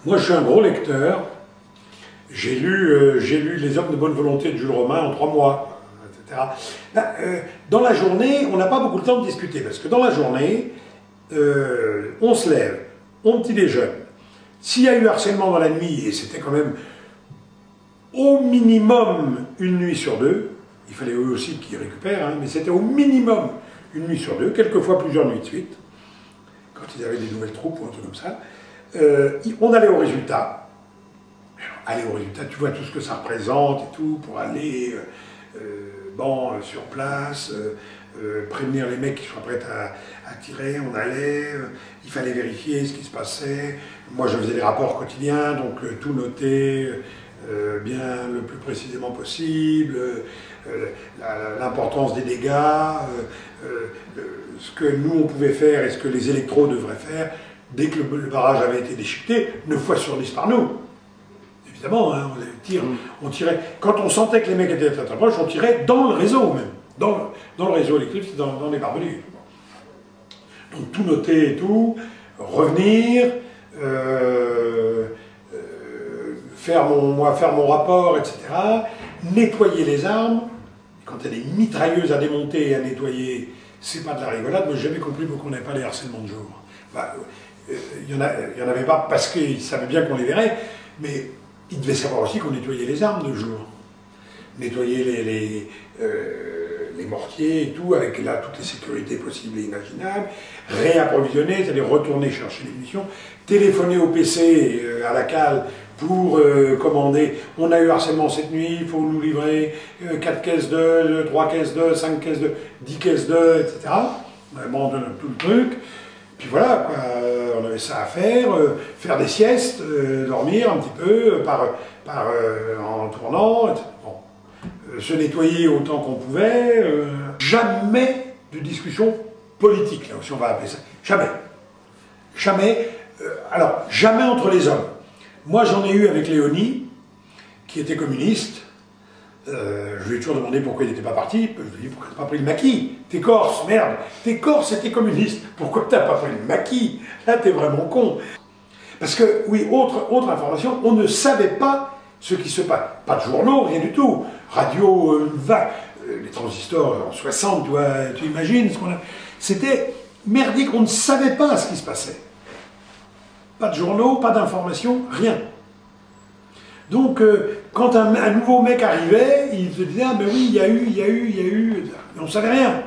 Moi, je suis un gros lecteur. J'ai lu Les Hommes de bonne volonté de Jules Romain en 3 mois, etc. Dans la journée, on n'a pas beaucoup de temps de discuter, parce que dans la journée, on se lève, on petit déjeune. S'il y a eu harcèlement dans la nuit, et c'était quand même au minimum une nuit sur 2, il fallait eux aussi qu'ils récupèrent, hein, mais c'était au minimum une nuit sur 2, quelquefois plusieurs nuits de suite, quand ils avaient des nouvelles troupes ou un truc comme ça. On allait au résultat. Aller au résultat, tu vois tout ce que ça représente et tout, pour aller sur place, prévenir les mecs qui soient prêts à tirer, on allait, il fallait vérifier ce qui se passait. Moi je faisais des rapports quotidiens, donc tout noter bien le plus précisément possible, l'importance des dégâts, ce que nous on pouvait faire et ce que les électros devraient faire. Dès que le barrage avait été déchiqueté, 9 fois sur 10 par nous. Évidemment, hein, on tirait. Quand on sentait que les mecs étaient très proches, on tirait dans le réseau même. Dans le réseau électrique, dans les barbelés. Donc tout noter et tout, revenir, faire mon rapport, etc. Nettoyer les armes. Quand il y a des mitrailleuses à démonter et à nettoyer, c'est pas de la rigolade. Moi, j'ai jamais compris pourquoi on n'avait pas les harcèlements de jour. Il y en avait pas parce qu'ils savaient bien qu'on les verrait, mais ils devaient savoir aussi qu'on nettoyait les armes de jour. Nettoyer les mortiers et tout, avec là toutes les sécurités possibles et imaginables, réapprovisionner, c'est-à-dire retourner chercher les munitions, téléphoner au PC à la cale pour commander, on a eu harcèlement cette nuit, il faut nous livrer 4 caisses d'œufs, 3 caisses d'œufs, 5 caisses d'œufs, 10 caisses d'œufs, etc. On abandonne tout le truc. Puis voilà, quoi, on avait ça à faire, faire des siestes, dormir un petit peu, en tournant, etc. Bon. Se nettoyer autant qu'on pouvait. Jamais de discussion politique, là aussi on va appeler ça. Jamais. Jamais. Alors, jamais entre les hommes. Moi j'en ai eu avec Léonie, qui était communiste. Je lui ai toujours demandé pourquoi il n'était pas parti. Je lui ai dit pourquoi tu n'as pas pris le maquis? T'es corse, merde. T'es corse et t'es communiste. Pourquoi t'as pas pris le maquis? Là t'es vraiment con. Parce que, oui, autre information, on ne savait pas ce qui se passe. Pas de journaux, rien du tout. Radio, les transistors en 60, tu imagines ce qu'on a. C'était merdique, on ne savait pas ce qui se passait. Pas de journaux, pas d'informations, rien. Donc, quand un nouveau mec arrivait, il se disait « Ah ben oui, il y a eu... » Mais on ne savait rien,